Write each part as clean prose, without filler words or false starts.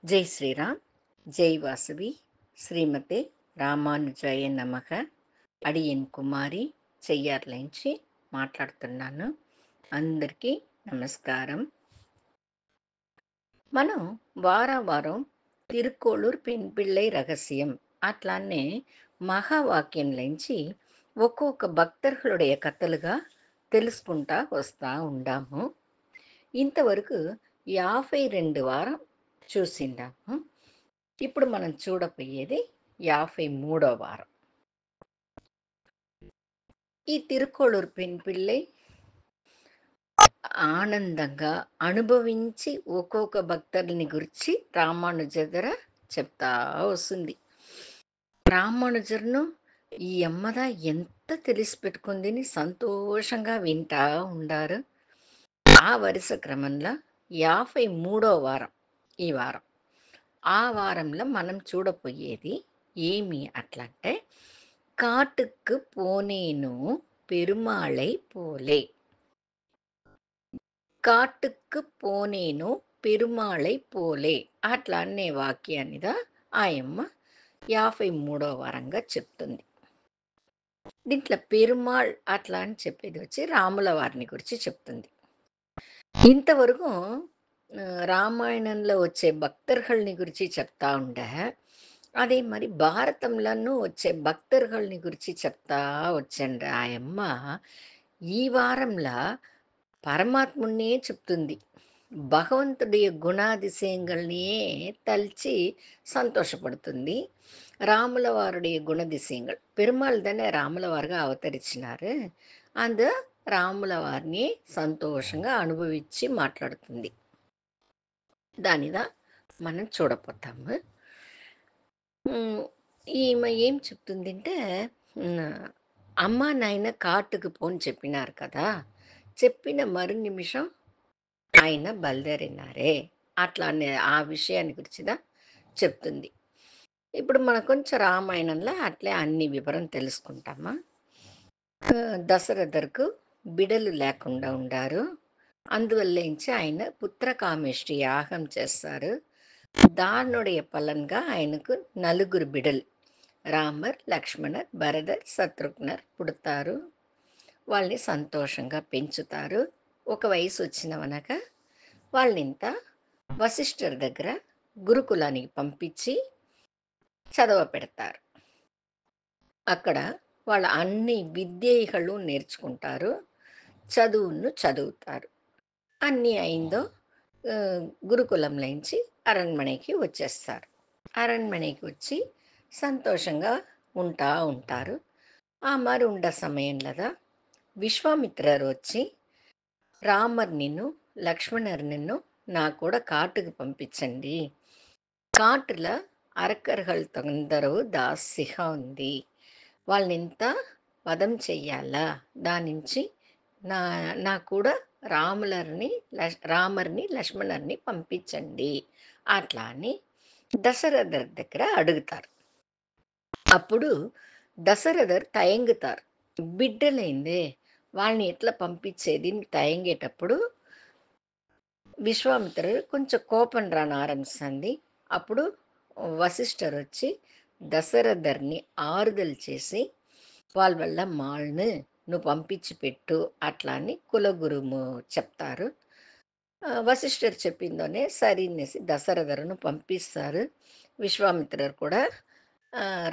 జై శ్రీరామ్, జై వాసవి, శ్రీమతే రామానుజాయ నమః. అడియన్ కుమారి చెయ్యార్లోంచి మాట్లాడుతున్నాను. అందరికీ నమస్కారం. మనం వారం తిరుక్కోళూర్ పెన్ పిళ్ళై రహస్యం అట్లానే మహావాక్యంలోంచి ఒక్కొక్క భక్తர்களுடைய కథలుగా తెలుసుకుంటా వస్తూ ఉండాము. ఇంతవరకు 52 వారం చూసిండాము. ఇప్పుడు మనం చూడబోయేది 53వ వారం. ఈ తిరుక్కోళూరు పెన్ పిళ్ళై ఆనందంగా అనుభవించి ఒక్కొక్క భక్తుల్ని గురించి రామానుజర చెప్తా వస్తుంది. రామానుజర్ను ఈ అమ్మద ఎంత తెలిసి పెట్టుకుందిని సంతోషంగా వింటా ఉండారు. ఆ వరుస క్రమంలో 53వ వారం ఈ వారం. ఆ వారంలో మనం చూడబోయేది ఏమి అట్లంటే, కాటుకు పోనేను పెరుమాళై పోలే. కాటుకు పోనేను పెరుమాళై పోలే అట్లా అనే వాక్యాన్నిద ఆయమ్మ 53వ వారంగా చెప్తుంది. దీంట్లో పెరుమాళ్ అట్లా అని చెప్పేది వచ్చి రాముల వారిని గురించి చెప్తుంది. ఇంతవరకు రామాయణంలో వచ్చే భక్తర్హల్ని గురించి చెప్తా ఉండే, అదే మరి భారతంలోనూ వచ్చే భక్తర్హల్ని గురించి చెప్తా వచ్చండి ఆయమ్మ. ఈ వారంలో పరమాత్మున్నే చెప్తుంది. భగవంతుడి గుణాதிசயங்கள்నే తలిచి సంతోషపడుతుంది. రాముల వారుடைய గుణதிசயங்கள் పెరుమాళ్ தானே రాముల వారుగా అవతరించినారు. అందు రాముల వారిని సంతోషంగా అనుభవించి మాట్లాడుతుంది. దానిదా మనం చూడపోతాము. ఈమె ఏం చెప్తుందంటే, అమ్మ నాయన కాటుకు పోని చెప్పినారు కదా, చెప్పిన మరు నిమిషం ఆయన బయలుదేరినారే అట్లా అనే ఆ విషయాన్ని గురించిదా చెప్తుంది. ఇప్పుడు మన కొంచెం రామాయణంలో అట్లే అన్ని వివరం తెలుసుకుంటామా. దశరథర్కు బిడలు లేకుండా ఉండారు. అందువల్లేంచి ఆయన పుత్రకామేష్టి యాగం చేస్తారు. దానుடைய పలన్గా ఆయనకు నలుగురు బిడలు రామర్, లక్ష్మణర్, భరదర్, శత్రుఘ్నర్ పుడతారు. వాళ్ళని సంతోషంగా పెంచుతారు. ఒక వయసు వచ్చినవనక వాళ్ళనింత వశిష్ఠర్ దగ్గర గురుకులానికి పంపించి చదవ పెడతారు. అక్కడ వాళ్ళ అన్ని విద్యలు నేర్చుకుంటారు, చదువును చదువుతారు. అన్నీ అయిందో గురుకులంలోంచి అరణ్మனைకి వచ్చేస్తారు. అరణ్మனைకి వచ్చి సంతోషంగా ఉంటారు. ఆ మరి ఉండ సమయంలో విశ్వామిత్రరు వచ్చి రామర్నిను లక్ష్మణర్నిను నా కూడా కాటుకు పంపించండి. కాటుల అరకర్హల్ తొందరూ దాస్యగా ఉంది, వాళ్ళనింత వధం చెయ్యాలా, దాని నుంచి నా కూడా రామర్ని లక్ష్మణర్ని పంపించండి అట్లా అని దశరథర్ దగ్గర అడుగుతారు. అప్పుడు దశరథర్ తయంగుతారు. బిడ్డలైందే వాళ్ళని ఎట్లా పంపించేది తయంగేటప్పుడు విశ్వామిత్రుడు కొంచెం కోపం రానారంభిస్తుంది. అప్పుడు వశిష్ఠర్ వచ్చి దశరథర్ని ఆరుదలు చేసి వాళ్ళ వల్ల మాల్ను నువ్వు పంపించి పెట్టు అట్లా అని కులగురుము చెప్తారు. వశిష్ఠర్ చెప్పిందోనే సరినేసి దశరథరును పంపిస్తారు. విశ్వామిత్రుడు కూడా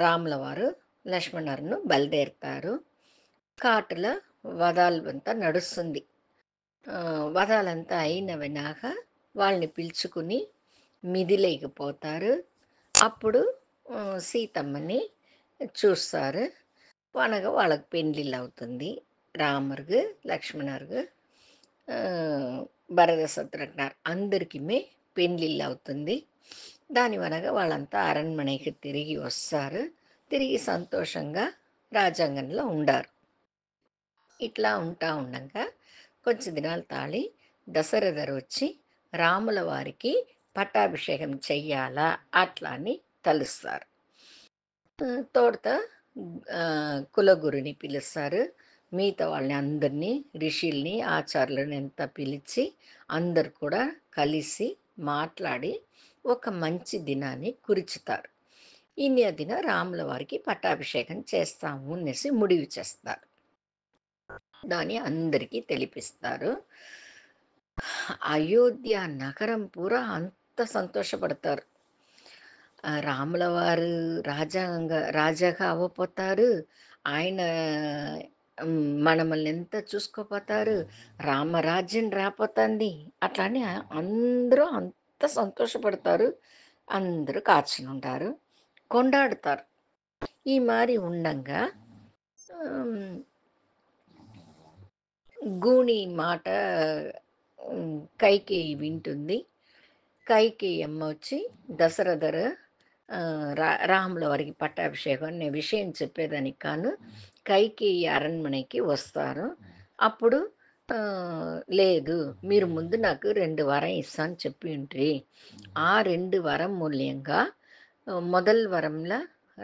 రాముల వారు లక్ష్మణర్ను బయలుదేరుతారు. కాటుల వధాలంతా నడుస్తుంది. వధాలంతా అయినవినాక వాళ్ళని పిలుచుకుని మిదిలేకపోతారు. అప్పుడు సీతమ్మని చూస్తారు. అనగా వాళ్ళకి పెండ్లిళ్ళు అవుతుంది. రామర్గు, లక్ష్మణర్గు, భరత శత్రుఘ్నర్ అందరికీ పెండ్లిళ్ళు అవుతుంది. దాని వనగా వాళ్ళంతా అరణ్మனைకి తిరిగి వస్తారు. తిరిగి సంతోషంగా రాజ్యాంగంలో ఉండారు. ఇట్లా ఉండగా కొంచెం దినాలు తాళి దశరథర్ వచ్చి రాముల వారికి పట్టాభిషేకం చెయ్యాలా అట్లా అని తలుస్తారు. తోడత కులగురుని పిలుస్తారు. మిగతా వాళ్ళని అందరినీ ఋషుల్ని ఆచార్యులని అంతా పిలిచి అందరు కూడా కలిసి మాట్లాడి ఒక మంచి దినాన్ని కురుచుతారు. ఇన్య దిన రాముల వారికి పట్టాభిషేకం చేస్తాము అనేసి ముడివి చేస్తారు. దాన్ని అందరికీ తెలిపిస్తారు. అయోధ్య నగరం పూరా అంత సంతోషపడతారు. రాముల వారు రాజాగా అవ్వపోతారు. ఆయన మనమల్ని ఎంత చూసుకోపోతారు. రామరాజ్యం రాపోతంది. అట్లా అని అందరూ అంత సంతోషపడతారు. అందరూ కాచునుంటారు. కొండాడుతారు. ఈ మారి ఉండంగా హ్మ్, గూని మాట కైకేయి వింటుంది. కైకేయమ్మ వచ్చి దశరథరు రాముల వారికి పట్టాభిషేకం అనే విషయం చెప్పేదానికి కాను కైకేయి అరణ్మనకి వస్తారు. అప్పుడు లేదు, మీరు ముందు నాకు 2 వరం ఇస్తా అని చెప్పి ఉంట్రి. ఆ 2 వరం మూల్యంగా మొదల్ వరంల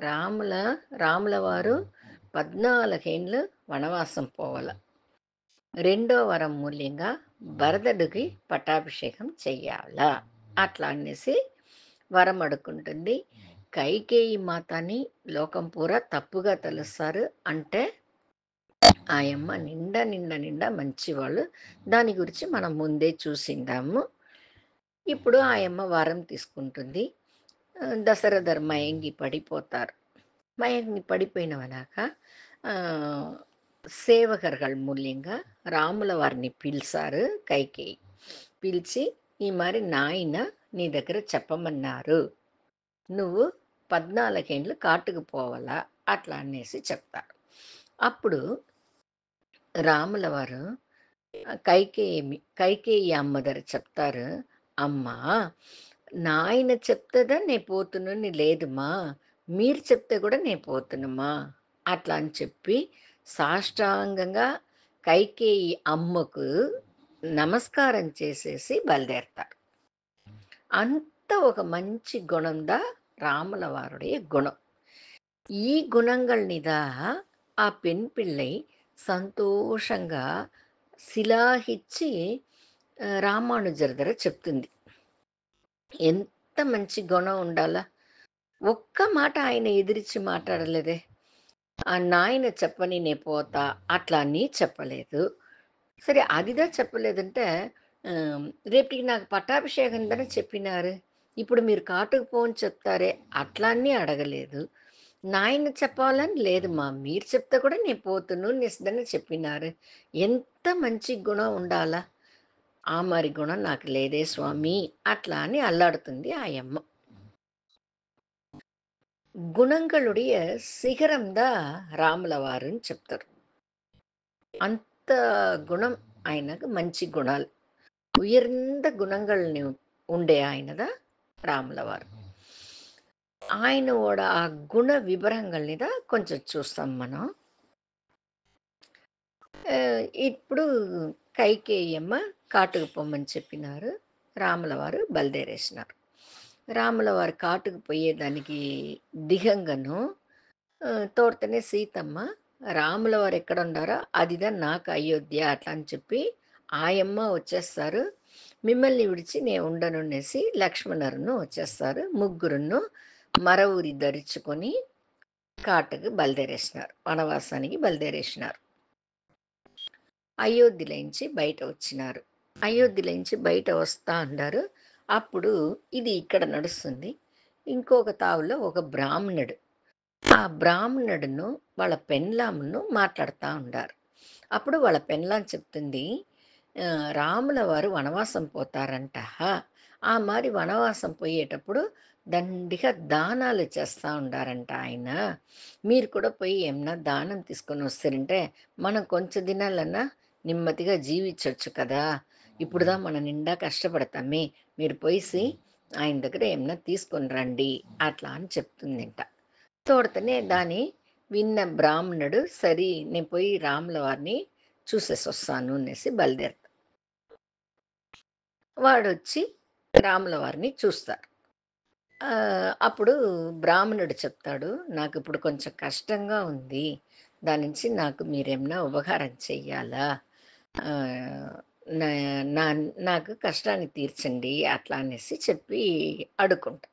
రాముల రాముల వారు 14 ఏండ్లు వనవాసం పోవాల. రెండో వరం మూల్యంగా భరతుడికి పట్టాభిషేకం చెయ్యాలా. అట్లా అనేసి వరం అడుక్కుంటుంది. కైకేయి మాతని లోకం పూరా తప్పుగా తెలుస్తారు. అంటే ఆయమ్మ నిండా నిండా నిండా మంచివాళ్ళు. దాని గురించి మనం ముందే చూసిందాము. ఇప్పుడు ఆయమ్మ వరం తీసుకుంటుంది. దశరథర్ మయంగి పడిపోతారు. మయంగి పడిపోయినవనాక సేవకர்கள் మూల్యంగా రాముల వారిని పిలిచారు కైకేయి. పిలిచి ఈ మరి నాయన నీ దగ్గర చెప్పమన్నారు. నువ్వు 14 ఏండ్లు కాటుకు పోవాలా అట్లా అనేసి చెప్తారు. అప్పుడు రాముల వారు కైకేయి అమ్మ దగ్గర చెప్తారు. అమ్మా, నాయన చెప్తేదా నే పోతునని లేదుమా, మీరు చెప్తే కూడా నే పోతున్నమ్మా అట్లా అని చెప్పి సాష్టాంగంగా కైకేయి అమ్మకు నమస్కారం చేసేసి బయలుదేరతారు. అంత ఒక మంచి గుణందా రాముల వారుடைய గుణం. ఈ గుణங்கள்నిదా ఆ பெண் பிள்ளை సంతోషంగా శిలాహిచ్చి రామానుజర్ దగ్గర చెప్తుంది. ఎంత మంచి గుణం ఉండాలా! ఒక్క మాట ఆయన ఎదిరించి మాట్లాడలేదే. నాయన చెప్పని నే పోతా అట్లా అని చెప్పలేదు. సరే అదిదా చెప్పలేదంటే ఆహ్, రేపటికి నాకు పట్టాభిషేకందని చెప్పినారు. ఇప్పుడు మీరు కాటుకు పో అని చెప్తారే అట్లా అని అడగలేదు. నాయన చెప్పాలని లేదమ్మా, మీరు చెప్తే కూడా నేను పోతును నిస్దని చెప్పినారు. ఎంత మంచి గుణం ఉండాలా! ఆ మరి గుణం నాకు లేదే స్వామి అట్లా అని అల్లాడుతుంది ఆయమ్మ. గుణంగళుడియ శిఖరం దా రాముల వారుని చెప్తారు. అంత గుణం ఆయనకు మంచి గుణాలు. ఉయర్ந்த గుణంగள்ని ఉండే ఆయనదా రాముల వారు. ఆయనోட ఆ గుణ వివరంగள்ని దా కొంచెం చూస్తాం మనం. ఇప్పుడు కైకేయమ్మ కాటుకు పొమ్మని చెప్పినారు. రాముల వారు బయలుదేరేసినారు. రాముల వారు కాటుకు పోయేదానికి దిగంగాను తోడ్తనే సీతమ్మ రాముల వారు ఎక్కడుండారో అదిదా నాకు అయోధ్య అట్లా అని చెప్పి ఆయమ్మ వచ్చేస్తారు. మిమ్మల్ని విడిచి నేను ఉండననేసి లక్ష్మణును వచ్చేస్తారు. ముగ్గురును మర ఊరి ధరించుకొని కాటుకు బయలుదేరేసినారు. వనవాసానికి బయలుదేరేసినారు. అయోధ్యలోంచి బయట వచ్చినారు. అయోధ్యలోంచి బయట వస్తా అన్నారు. అప్పుడు ఇది ఇక్కడ నడుస్తుంది. ఇంకొక తావులో ఒక బ్రాహ్మణుడు. ఆ బ్రాహ్మణుడును వాళ్ళ పెన్లామును మాట్లాడుతా ఉండారు. అప్పుడు వాళ్ళ పెన్లాం చెప్తుంది, రాముల వారు వనవాసం పోతారంట. ఆ మారి వనవాసం పోయేటప్పుడు దండిగా దానాలు చేస్తా ఉండారంట ఆయన. మీరు కూడా పోయి ఏమన్నా దానం తీసుకొని వస్తారంటే మనం కొంచెం దినాలన్నా నెమ్మదిగా జీవించొచ్చు కదా! ఇప్పుడుదా మనం నిండా కష్టపడతామే. మీరు పోయిసి ఆయన దగ్గర ఏమన్నా తీసుకొని రండి అట్లా అని చెప్తుందంట. తోడతనే దాన్ని విన్న బ్రాహ్మణుడు సరి నేను పోయి రాముల వారిని చూసేసొస్తాను అనేసి బయలుదేరుతాడు. వాడొచ్చి రాముల వారిని చూస్తారు. అప్పుడు బ్రాహ్మణుడు చెప్తాడు, నాకిప్పుడు కొంచెం కష్టంగా ఉంది. దాని నుంచి నాకు మీరేమన్నా ఉపకారం చెయ్యాలా? ఆహ్, నా నా నాకు కష్టాన్ని తీర్చండి అట్లా అనేసి చెప్పి అడుక్కుంటా.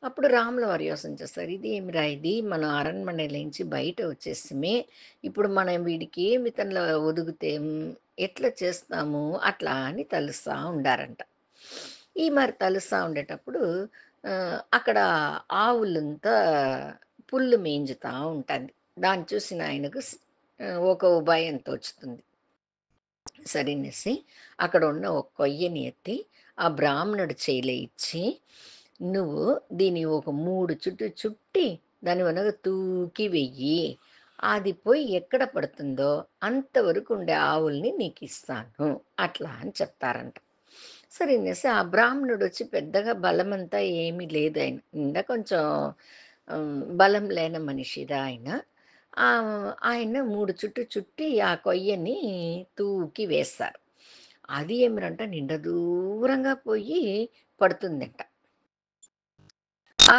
అప్పుడు రాముల వారు యోసన చేస్తారు. ఇదేమిరా ఇది మనం అరణ్మనలోంచి బయట వచ్చేసిమే. ఇప్పుడు మనం వీడికి ఏమి ఇతనిలో ఒదుగుతే ఎట్లా చేస్తాము అట్లా అని తలుస్తా ఉండారంట. ఈ మరి తలుస్తా ఉండేటప్పుడు అక్కడ ఆవులంతా పుల్లు మేంజుతా ఉంటాంది. దాన్ని చూసిన ఆయనకు ఒక ఉపాయం తోచుతుంది. సరేనేసి అక్కడున్న ఒక కొయ్యని ఎత్తి, ఆ బ్రాహ్మణుడి చేయిలో ఇచ్చి, "నువ్వు దీన్ని ఒక 3 చుట్లు చుట్టి, దాని వెనక తూకి వెయ్యి. అది పోయి ఎక్కడ పడుతుందో అంతవరకు ఉండే ఆవుల్ని నీకిస్తాను." అట్లా అని చెప్తారంట. సరేనేసి ఆ బ్రాహ్మణుడొచ్చి పెద్దగా బలమంతా ఏమీ లేదు ఆయన. కొంచెం బలం లేని మనిషిరా ఆయన. ఆయన 3 చుట్లు చుట్టి ఆ కొయ్యని తూకి వేస్తారు. అది ఏమిరంట నిండ దూరంగా పోయి పడుతుందంట. ఆ!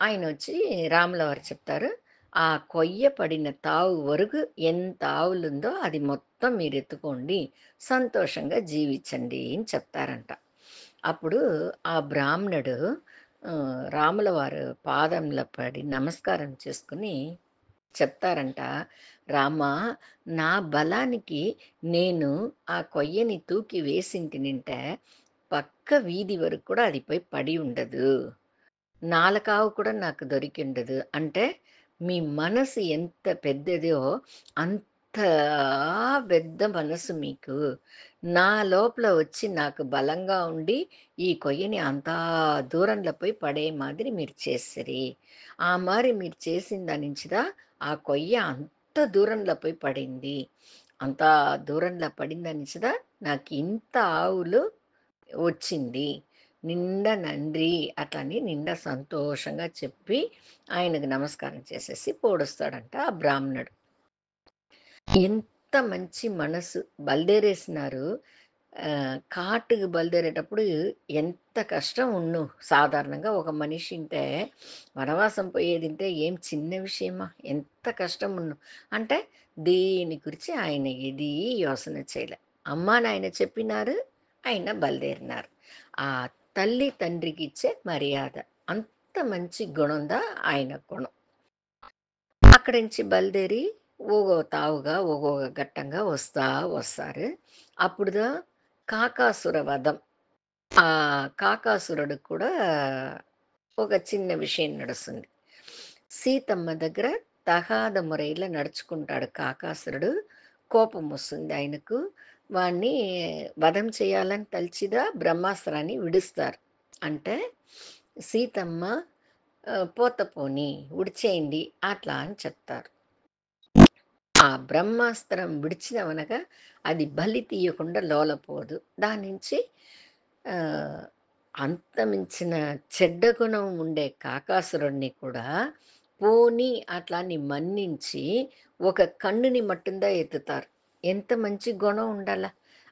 ఆయనొచ్చి రాముల వారు చెప్తారు. "ఆ కొయ్య పడిన తావు వరకు ఎంత ఆవులుందో అది మొత్తం మీరెత్తుకోండి. సంతోషంగా జీవించండి" అని చెప్తారంట. అప్పుడు ఆ బ్రాహ్మణుడు రాముల వారు పాదంలో పడి నమస్కారం చేసుకొని చెప్తారంట, "రామా! నా బలానికి నేను ఆ కొయ్యని తూకి వేసింటినింటే పక్క వీధి వరకు కూడా అది పోయి పడి ఉండదు. నాలకావు కూడా నాకు దొరికిండదు." అంటే మీ మనసు ఎంత పెద్దదో అంత పెద్ద మనసు మీకు. నా లోపల వచ్చి నాకు బలంగా ఉండి ఈ కొయ్యని అంతా దూరంలో పోయి పడే మాదిరి మీరు చేసిరి. ఆ మారి మీరు చేసిన దానించిదా ఆ కొయ్య అంత దూరంలో పోయి పడింది. అంత దూరంలో పడిందనిచిదా నాకు ఇంత ఆవులు వచ్చింది. నిండా నండ్రి అట్లని నిండా సంతోషంగా చెప్పి ఆయనకు నమస్కారం చేసేసి పోడొస్తాడంట ఆ బ్రాహ్మణుడు. ఎంత మంచి మనసు బయలుదేరేసినారు. కాட்டுకి బయలుదేరేటప్పుడు ఎంత కష్టం ఉన్ను. సాధారణంగా ఒక మనిషి ఇంటే వనవాసం పోయేదింటే ఏం చిన్న విషయమా? ఎంత కష్టం ఉన్ను. అంటే దేని గురించి ఆయన ఏదీ యోసన చేయలే. అమ్మా, నాయన చెప్పినారు. ఆయన బయలుదేరినారు. ఆ తల్లి తండ్రికిచ్చే మర్యాద. అంత మంచి గుణందా ఆయన గుణం. అక్కడి నుంచి బయలుదేరి తావుగా ఒగొక్క ఘట్టంగా వస్తారు. అప్పుడుదా కాకాసుర వధం. ఆ కాకాసురుడికి కూడా ఒక చిన్న విషయం నడుస్తుంది. సీతమ్మ దగ్గర తగాద ముறையில నడుచుకుంటాడు కాకాసురుడు. కోపమొస్తుంది ఆయనకు. వాడిని వధం చేయాలని తలచిదా బ్రహ్మాస్త్రాన్ని విడుస్తారు. అంటే సీతమ్మ పోతే పోనీ విడిచేయండి అట్లా అని చెప్తారు. ఆ బ్రహ్మాస్త్రం విడిచినవనగా అది బలి తీయకుండా లోలపోదు. దాన్నించి ఆహ్, అంతమించిన చెడ్డ గుణం ఉండే కాకాసురుడిని కూడా పోనీ అట్లా అని మన్నించి ఒక కన్నుని మట్టుందా ఎత్తుతారు. ఎంత మంచి గుణం ఉండాల.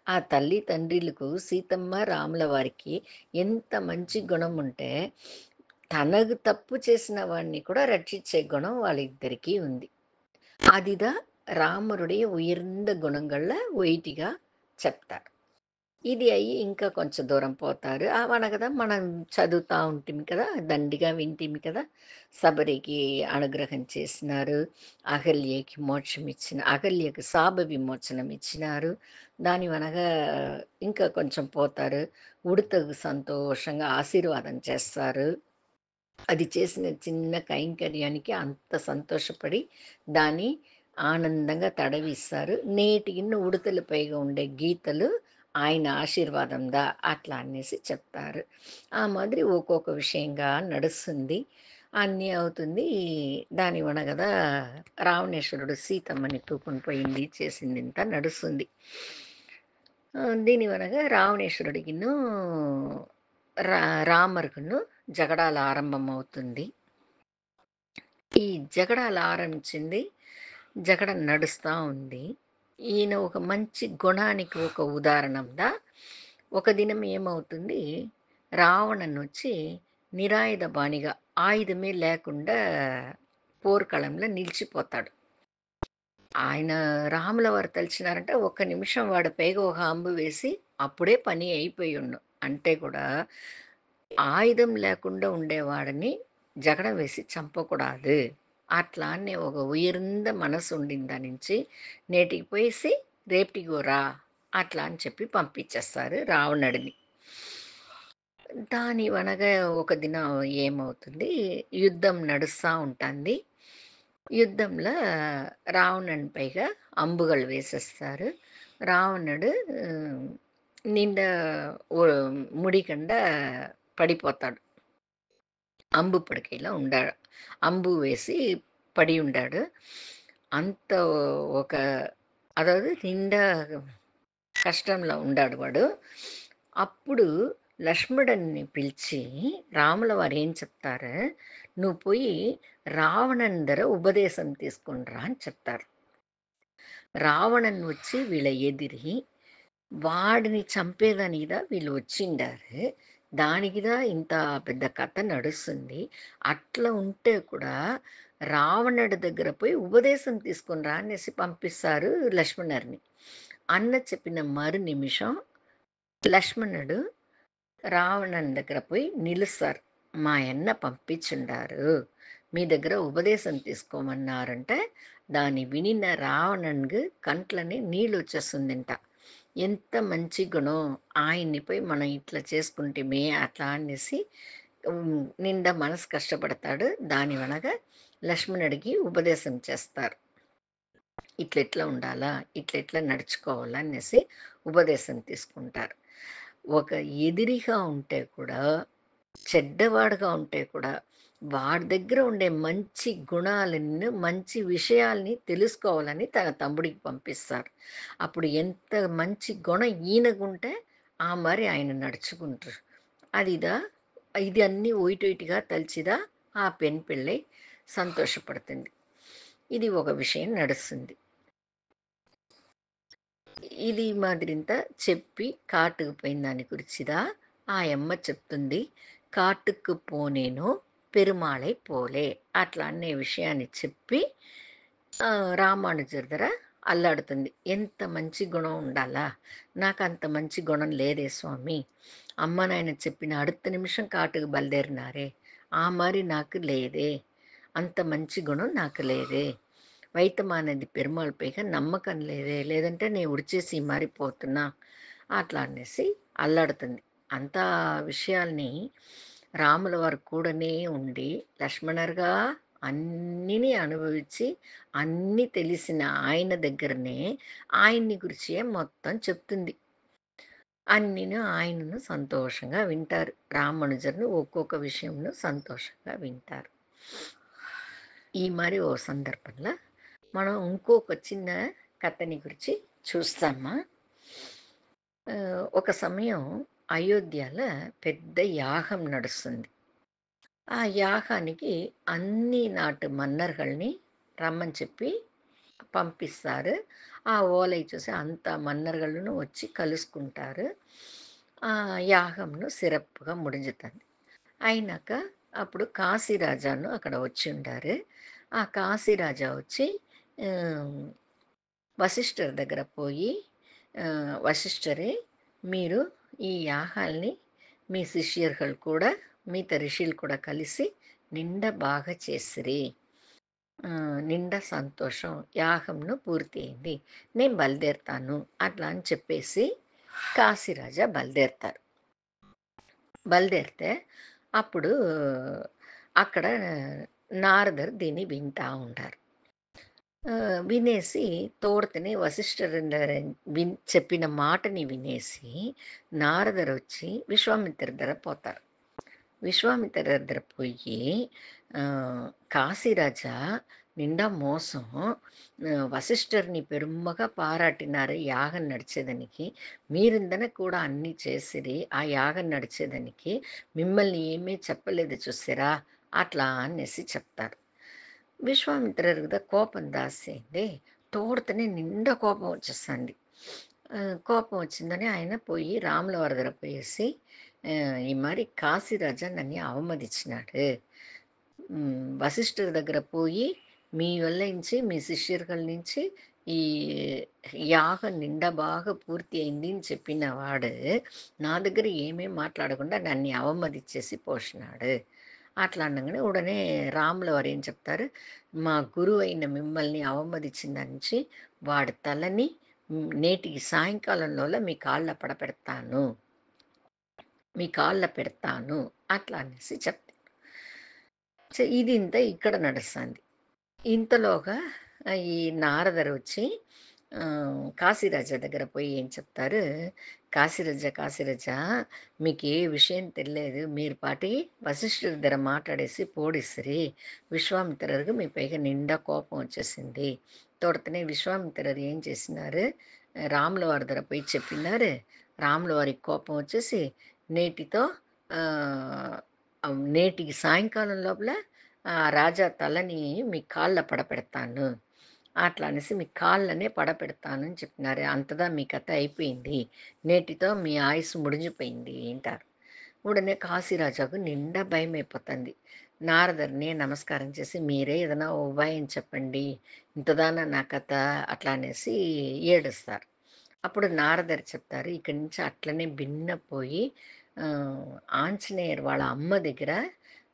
ఆ తల్లి తండ్రులకు సీతమ్మ, రాముల వారికి ఎంత మంచి గుణం ఉంటే, తనకు తప్పు చేసిన వాడిని కూడా రక్షించే గుణం వాళ్ళిద్దరికీ ఉంది. அதுதான் రామురుடைய ఉయర్ந்த గుణంగళ్ళ ఒయిటిగా చెప్తారు. ఇది అయ్యి ఇంకా కొంచెం దూరం పోతారు. అవనగదా మనం చదువుతా ఉంటిమి కదా! దండిగా వింటిమి కదా! శబరికి అనుగ్రహం చేసినారు. అహల్యకి శాప విమోచనం ఇచ్చినారు. దాని వనగా ఇంకా కొంచెం పోతారు. ఉడతకు సంతోషంగా ఆశీర్వాదం చేస్తారు. అది చేసిన చిన్న కైంకర్యానికి అంత సంతోషపడి దాన్ని ఆనందంగా తడవిస్తారు. నేటికిన్న ఉడతల పైగా ఉండే గీతలు ఆయన ఆశీర్వాదందా అట్లా అనేసి చెప్తారు. ఆ మాదిరి ఒక్కొక్క విషయంగా నడుస్తుంది. అన్నీ అవుతుంది. దాని వనగదా రావణేశ్వరుడు సీతమ్మని తూకొని పోయింది, చేసిందింతా నడుస్తుంది. దీని వనగా రావణేశ్వరుడికిను రా రామర్కును జగడాల ఆరంభమవుతుంది. ఈ జగడాలు ఆరంభించింది. జగడం నడుస్తా ఉంది. ఈయన ఒక మంచి గుణానికి ఒక ఉదాహరణందా ఒక దినం ఏమవుతుంది, రావణనొచ్చి నిరాయుధ బాణిగా ఆయుధమే లేకుండా పోర్కళంలో నిలిచిపోతాడు. ఆయన రాముల వారు తలిచినారంటే ఒక్క నిమిషం వాడి పైగా ఒక అంబు వేసి అప్పుడే పని అయిపోయుండు. అంటే కూడా ఆయుధం లేకుండా ఉండేవాడిని జగడం వేసి చంపకూడదు. అట్లా అని ఒక ఉయర్ந்த మనసు ఉండింది దానించి నేటికి పోయేసి రేపటికి రా అట్లా అని చెప్పి పంపించేస్తారు రావణుడిని. దాని వనగా ఒక దినం ఏమవుతుంది, యుద్ధం నడుస్తా ఉంటుంది. యుద్ధంలో రావణుని పైగా అంబుಗಳು వేసేస్తారు. రావణుడు ఆహ్, నిండా ఓ ముడికండ పడిపోతాడు. అంబు పడకైలో ఉండాడు. అంబు వేసి పడి ఉండాడు. అంత ఒక అதாவது నిండా కష్టంలో ఉండాడు వాడు. అప్పుడు లక్ష్మణుడిని పిలిచి రాముల వారు ఏం చెప్తారు, "నువ్వు పోయి రావణుని ఉపదేశం తీసుకొని రా" అని చెప్తారు. రావణుని వచ్చి వీళ్ళ ఎదిరి వాడిని చంపేదానికిదా వీళ్ళు వచ్చిండారు. దానికిదా ఇంత పెద్ద కథ నడుస్తుంది. అట్లా ఉంటే కూడా రావణుడి దగ్గర పోయి ఉపదేశం తీసుకొని రా అనేసి పంపిస్తారు లక్ష్మణుడిని. అన్న చెప్పిన మరు నిమిషం లక్ష్మణుడు రావణుని దగ్గర పోయి నిలుస్తారు. మా యన్న పంపించుండారు. మీ దగ్గర ఉపదేశం తీసుకోమన్నారంటే దాన్ని వినిన రావణునికి కంట్లని నీళ్ళొచ్చేస్తుందంట. ఎంత మంచి గుణం! ఆయన్ని పోయి మనం ఇట్లా చేసుకుంటిమే అట్లా అనేసి నిండా మనసు కష్టపడతాడు. దాని వనగా లక్ష్మణుడికి ఉపదేశం చేస్తారు. ఇట్లెట్లా ఉండాలా? ఇట్లెట్లా నడుచుకోవాలా? అనేసి ఉపదేశం తీసుకుంటారు. ఒక ఎదిరిగా ఉంటే కూడా, చెడ్డవాడుగా ఉంటే కూడా, వాడి దగ్గర ఉండే మంచి గుణాలను, మంచి విషయాల్ని తెలుసుకోవాలని తన తమ్ముడికి పంపిస్తారు. అప్పుడు ఎంత మంచి గుణం ఈయనకుంటే, ఆ మరి ఆయన నడుచుకుంటారు. అదిదా ఇది అన్నీ ఒయిటొయిటిగా తలిచిదా ఆ పెన్ పిల్లై సంతోషపడుతుంది. ఇది ఒక విషయం నడుస్తుంది. ఇది మాదిరింత చెప్పి కాட்டுకు పోయిన దాని గురించిదా ఆయమ్మ చెప్తుంది. కాட்டுக்கு పోనేను పెరుమాళై పోలే అట్లా అనే విషయాన్ని చెప్పి రామానుజర్ దగ్గర అల్లాడుతుంది. ఎంత మంచి గుణం ఉండాలా? నాకంత మంచి గుణం లేదే స్వామి. అమ్మ నాయన చెప్పిన அடுத்த నిమిషం కాటుకు బయలుదేరినారే. ఆ మారి నాకు లేదే. అంత మంచి గుణం నాకు లేదే. వైతమానది పెరుమాళ్ పైగా నమ్మకం లేదే. లేదంటే నేను ఉడిచేసి మారిపోతున్నా. అట్లా అనేసి అల్లాడుతుంది. అంతా విషయాల్ని రాముల వారు కూడనే ఉండి లక్ష్మణర్‌గా అన్నిని అనుభవించి, అన్నీ తెలిసిన ఆయన దగ్గరనే ఆయన్ని గురించే మొత్తం చెప్తుంది. అన్నిను ఆయనను సంతోషంగా వింటారు. రామానుజర్‌ను ఒక్కొక్క విషయంను సంతోషంగా వింటారు. ఈ మరి ఓ సందర్భంలో మనం ఇంకొక చిన్న కథని గురించి చూస్తామా. ఒక సమయం అయోధ్యలో పెద్ద యాగం నడుస్తుంది. ఆ యాగానికి అన్ని నాటు మన్నర్‌గల్ని రమ్మని చెప్పి పంపిస్తారు. ఆ ఓలై చూసి అంత మన్నర్‌గళ్ళను వచ్చి కలుసుకుంటారు. యాగంను సిறப்புగా ముడించుతుంది. అయినాక అప్పుడు కాశీరాజాను అక్కడ వచ్చిండారు. ఆ కాశీరాజా వచ్చి ఆహ్, వశిష్ఠర్ దగ్గర పోయి వశిష్ఠరే మీరు ఈ యాగాల్ని మీ శిష్యர்கள் కూడా మిగతా ఋషులు కూడా కలిసి నిండా బాగా చేసిరి. నిండా సంతోషం. యాగంను పూర్తయింది. నేను బయలుదేరుతాను అట్లా అని చెప్పేసి కాశీరాజా బయలుదేరుతారు. బయలుదేరితే అప్పుడు అక్కడ నారదరు దీన్ని వింటా ఉంటారు. వినేసి తోడతని చెప్పిన మాటని వినేసి నారదరొచ్చి విశ్వామిత్రుడి దగ్గర పోతారు. విశ్వామిత్రుడి దగ్గర పోయి కాశీరాజా నిండా మోసం వశిష్ఠర్ని పెరుమ్మగా పారాటినారు యాగం నడిచేదానికి. మీరిందన కూడా అన్నీ చేసిరి ఆ యాగం నడిచేదానికి. మిమ్మల్ని ఏమీ చెప్పలేదు చూసారా అట్లా అనేసి చెప్తారు. విశ్వామిత్రుడు కదా కోపం దాసేయండి. తోడుతనే నిండా కోపం వచ్చేస్తుంది. కోపం వచ్చిందని ఆయన పోయి రాముల వారి దగ్గర పోయేసి ఈ మరి కాశీరాజా నన్ను అవమదించినాడు. వశిష్ఠుడి దగ్గర పోయి మీ వల్ల నుంచి మీ శిష్యர்கள் నుంచి ఈ యాగం నిండా బాగా పూర్తి అయింది అని చెప్పిన వాడు నా దగ్గర ఏమేం మాట్లాడకుండా నన్ను అవమదిచ్చేసి పోషినాడు. అట్లా అనంగానే ఉడనే రాముల వారు ఏం చెప్తారు, మా గురువు అయిన మిమ్మల్ని అవమదించిందని వాడి తలని నేటికి సాయంకాలంలోలా మీ కాళ్ళ పడపెడతాను. మీ కాళ్ళ పెడతాను. అట్లా అనేసి చెప్తారు. ఇది ఇంత ఇక్కడ నడుస్తుంది. ఇంతలోగా ఈ నారదరొచ్చి కాశీరాజా దగ్గర పోయి ఏం చెప్తారు, "కాశీరాజా, కాశీరాజా మీకే విషయం తెల్లేదు. మీరు పాటికి వశిష్ఠుడి దగ్గర మాట్లాడేసి పోడిసిరి. విశ్వామిత్రుడికి మీ పైగా నిండా కోపం వచ్చేసింది. తోడతనే విశ్వామిత్రుడు ఏం చేసినారు, రాముల వారి దగ్గర పోయి చెప్పినారు. రాముల వారికి కోపం వచ్చేసి నేటితో నేటికి సాయంకాలం లోపల రాజా తలని మీ కాళ్ళ పడపెడతాను. అట్లా అనేసి మీ కాళ్ళనే పడపెడతాను అని చెప్పినారు. అంతదా మీ కథ అయిపోయింది. నేటితో మీ ఆయుస్సు ముడిజిపోయింది" అంటారు. ఉడనే కాశీరాజాకు నిండా భయమైపోతుంది. నారదరిని నమస్కారం చేసి, "మీరే ఏదైనా ఉపాయం చెప్పండి. ఇంతదానా నా కథ" అట్లా అనేసి ఏడుస్తారు. అప్పుడు నారదరు చెప్తారు, "ఇక్కడి నుంచి అట్లనే భిన్నపోయి ఆంజనేయురు వాళ్ళ అమ్మ దగ్గర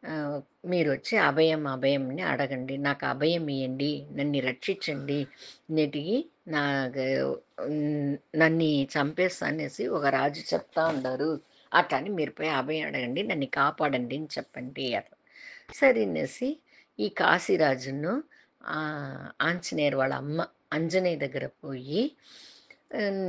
ఆహ్, మీరొచ్చి అభయంని అడగండి. నాకు అభయం ఇయ్యండి. నన్ను రక్షించండి. నేటికి నాకు నన్ను చంపేస్తా" అనేసి ఒక రాజు చెప్తా ఉండారు. అట్లా అని మీరు పోయి అభయం అడగండి. నన్ను కాపాడండి అని చెప్పండి అట్లా. సరే అనేసి ఈ కాశీరాజును ఆంజనేయురు వాళ్ళ అమ్మ అంజనేయ దగ్గర పోయి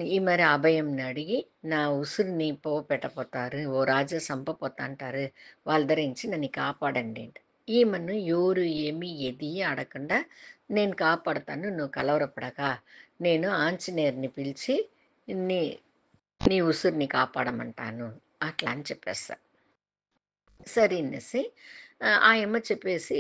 ఈ మరి అభయంని అడిగి నా ఉసురుని పోపెట్టపోతారు. ఓ రాజా సంపపోతాంటారు. వాళ్ళ ధరించి నన్ను కాపాడండి అంట. ఈమెను ఎవరు ఏమి ఏది అడగకుండా నేను కాపాడతాను. నువ్వు కలవరపడక. నేను ఆంజనేయురిని పిలిచి నీ నీ ఉసురుని కాపాడమంటాను. అట్లా అని చెప్పేస్తా. సరే అనేసి ఆయమ్మ చెప్పేసి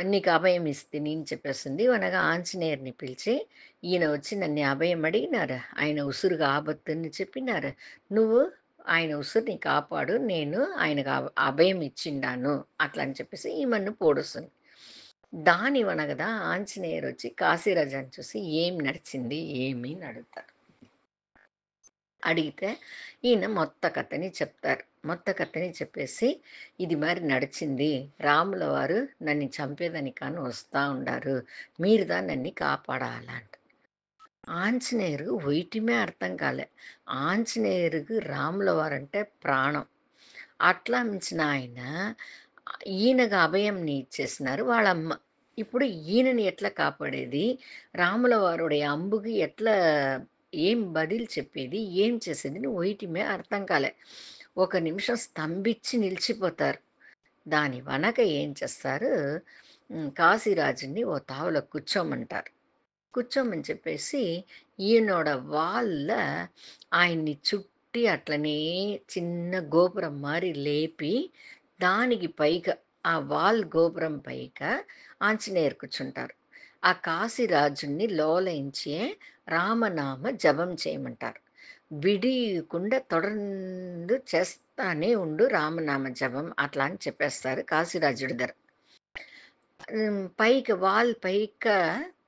"నీకు అభయం ఇస్తిని" అని చెప్పేసింది. అనగా ఆంజనేయురిని పిలిచి, "ఈయన వచ్చి నన్ను అభయం అడిగినారు. ఆయన ఉసురు కాబోద్దని చెప్పినారు. నువ్వు ఆయన ఉసురుని కాపాడు. నేను ఆయనకు అభయం ఇచ్చిండాను" అట్లా అని చెప్పేసి ఈమెను పొడుస్తుంది. దాని వనగదా ఆంజనేయురు వచ్చి కాశీరాజాని చూసి "ఏం నడిచింది? ఏమి?" అని అడుగుతారు. అడిగితే ఈయన మొత్త కథని చెప్తారు. మొత్త కథని చెప్పేసి, "ఇది మరి నడిచింది. రాముల వారు నన్ను చంపేదానికని వస్తా ఉండారు. మీరుదా నన్ను కాపాడాల" అంట. ఆంజనేయురు ఒయిటిమే అర్థం కాలే. ఆంజనేయురికి రాముల వారంటే ప్రాణం. అట్లా మించిన ఆయన ఈయనకు అభయంని ఇచ్చేసినారు వాళ్ళమ్మ. ఇప్పుడు ఈయనని ఎట్లా కాపాడేది? రాముల వారుடைய అంబుకి ఎట్లా ఏం బదులు చెప్పేది? ఏం చేసేది? అని ఒయిటిమే అర్థం కాలే. ఒక నిమిషం స్తంభించి నిలిచిపోతారు. దాని వెనక ఏం చేస్తారు, కాశీరాజుని ఓ తావులో కూర్చోమంటారు. కూర్చోమని చెప్పేసి ఈయనోడ వాళ్ళ ఆయన్ని చుట్టి అట్లనే చిన్న గోపురం మారి లేపి దానికి పైగా ఆ వాల్ గోపురం పైగా ఆంజనేయురు కూర్చుంటారు. ఆ కాశీరాజుని లోలయించే రామనామ జపం చేయమంటారు. విడియకుండా తొడర్ந்து చేస్తానే ఉండు రామనామ జపం అట్లా అని చెప్పేస్తారు కాశీరాజుడి దగ్గర. పైకి వాల్ పైక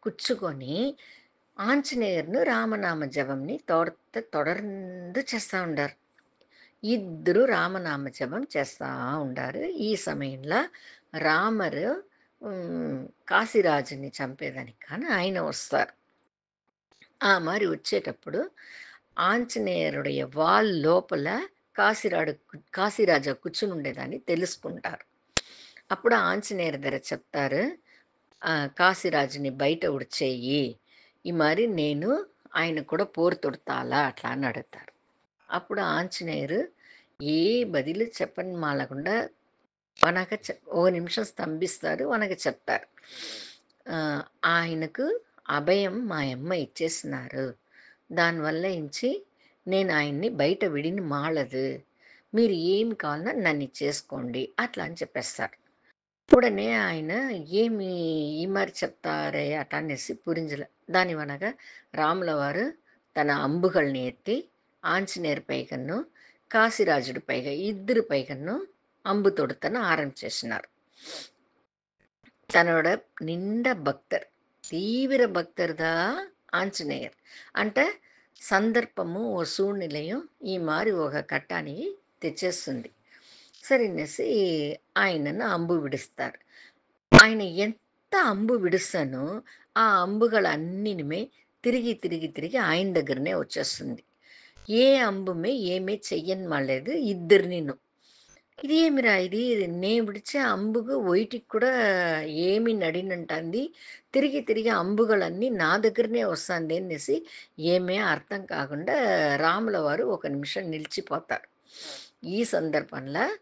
కూర్చుకొని ఆంజనేయురును రామనామ జపంని తొడర్ந்து చేస్తా ఉండారు. ఇద్దరు రామనామ జపం చేస్తా ఉండారు. ఈ సమయంలో రామరు కాశీరాజుని చంపేదానికి కానీ ఆయన వస్తారు. ఆ మరి వచ్చేటప్పుడు ఆంజనేయురుடைய వాల్ లోపల కాశీరాజా కూర్చుని ఉండేదాన్ని తెలుసుకుంటారు. అప్పుడు ఆంజనేయురి దగ్గర చెప్తారు, కాశీరాజుని బయట ఉడిచేయి. ఈ మరి నేను ఆయన కూడా పోరు తొడతాలా అట్లా అని అడుగుతారు. అప్పుడు ఆంజనేయురు ఏ బదులు చెప్పని మాలకుండా ఓ నిమిషం స్తంభిస్తారు. చెప్తారు. ఆయనకు అభయం మా యమ్మ ఇచ్చేసినారు. దానివల్ల ఇంచి నేను ఆయన్ని బయట విడిని మాలదు. మీరు ఏమి కావాలన్నా నన్ను చేసుకోండి అట్లా అని చెప్పేస్తారు. ఉడనే ఆయన ఏమి ఈ మరి చెప్తారే అట అనేసి పురింజల దానివనగా రాముల వారు తన అంబుగల్ని ఎత్తి ఆంజనేయురి పైకన్ను కాశీరాజుడి పైగా ఇద్దరు పైకన్ను అంబు తొడుతను ఆరంభించేసినారు. தன்னோட நிண்ட பக்தர். தீவிர பக்தர் தான் ఆంజనేయర్. అంటే సందర్భము, ఓ సూழ்நிலையும் ఈ మారి ఒక ఘట్టాన్ని తెచ్చేస్తుంది. సరనేసి ఆయనను అంబు విడుస్తారు. ఆయన ఎంత అంబు విడుస్తానో, ఆ అంబుಗಳన్నినిమే తిరిగి, తిరిగి, తిరిగి ఆయన దగ్గరనే వచ్చేస్తుంది. ఏ అంబుమే ఏమీ చెయ్యనిమాలేదు ఇద్దరినిను. ఇదేమిరా ఇది? నేను విడిచే అంబుగు ఒయిటికి కూడా ఏమి నడినంటాంది. తిరిగి తిరిగి అంబుಗಳన్నీ నా దగ్గరనే వస్తాంది అనేసి ఏమీ అర్థం కాకుండా రాముల వారు ఒక నిమిషం నిలిచిపోతారు. ఈ సందర్భంలో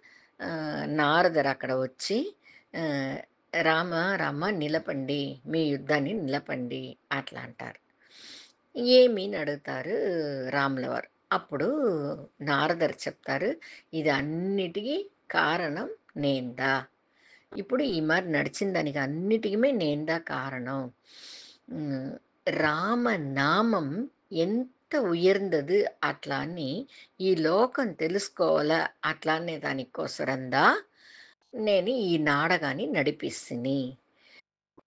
నారదరు అక్కడ వచ్చి ఆహ్, "రామ, రామ నిలపండి. మీ యుద్ధాన్ని నిలపండి" అట్లా అంటారు. ఏమి అని అడుగుతారు రాముల వారు. అప్పుడు నారదరు చెప్తారు, "ఇది అన్నిటికి కారణం నేందా. ఇప్పుడు ఈ మారి నడిచిన దానికి అన్నిటికి నేందా కారణం. హ్మ్. రామనామం ఎంత ఉయర్ந்தது అట్లా అని ఈ లోకం తెలుసుకోవాలా అట్లా అనే దానికోసరందా నేను ఈ నాటకాన్ని నడిపిస్తిని.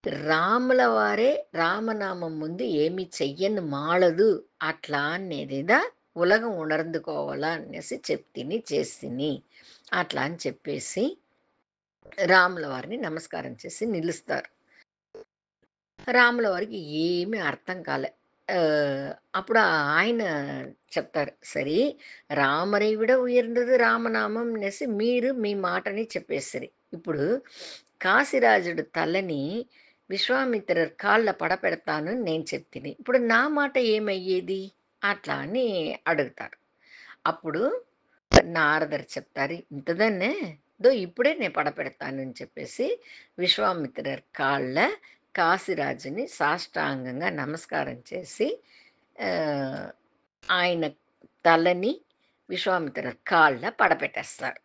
రాముల వారే రామనామం ముందు ఏమి చెయ్యని మాಳదు అట్లా అనేదిదా ఉలగం ఉణర్ந்துకోవాలా అనేసి చెప్తిని, చేస్తిని" అట్లా అని చెప్పేసి రాముల వారిని నమస్కారం చేసి నిలుస్తారు. రాముల వారికి ఏమీ అర్థం కాలే. ఆహ్, అప్పుడు ఆయన చెప్తారు, "సరే రామரை విడ ఉయర్ந்தது రామనామం అనేసి మీరు మీ మాటని చెప్పేసిరి. ఇప్పుడు కాశీరాజుడు తలని విశ్వామిత్రర్ కాళ్ళ పడపెడతాను నేను చెప్తిని. ఇప్పుడు నా మాట ఏమయ్యేది?" అట్లా అని అడుగుతారు. అప్పుడు నారదరు చెప్తారు, "ఇంతదన్నే దో ఇప్పుడే నేను పడపెడతానని" చెప్పేసి విశ్వామిత్రర్ కాళ్ళ కాశీరాజుని సాష్టాంగంగా నమస్కారం చేసి ఆహ్, ఆయన తలని విశ్వామిత్రర్ కాళ్ళ పడపెట్టేస్తారు.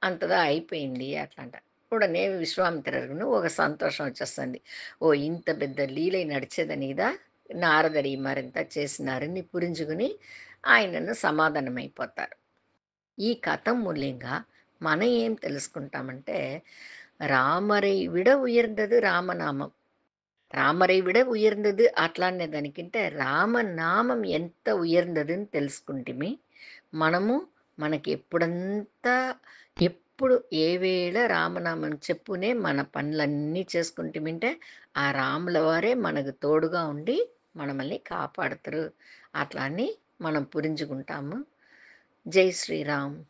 అంతదా అయిపోయింది అట్లంట. ఉడనే విశ్వామిత్రరును ఒక సంతోషం వచ్చేస్తుంది. ఓహ్! ఇంత పెద్ద లీలై నడిచేదనిదా నారదరు ఈ మరింత చేసినారని పురింజుకుని ఆయనను సమాధానమైపోతారు. ఈ కథ మూల్యంగా మనం ఏం తెలుసుకుంటామంటే, రామரை విడ ఉయర్ந்தது రామనామం. రామரை విడ ఉయర్ந்தது అట్లా అనే దానికంటే రామనామం ఎంత ఉయర్ந்தదని తెలుసుకుంటిమి. మనము మనకి ఎప్పుడంతా ఎప్పుడు ఏ వేళ రామనామం చెప్పునే మన పనులన్నీ చేసుకుంటిమంటే, ఆ రాముల వారే మనకు తోడుగా ఉండి మనల్ని కాపాడుతారు. అట్లా అని మనం పురింజుకుంటాము. జై శ్రీరామ్.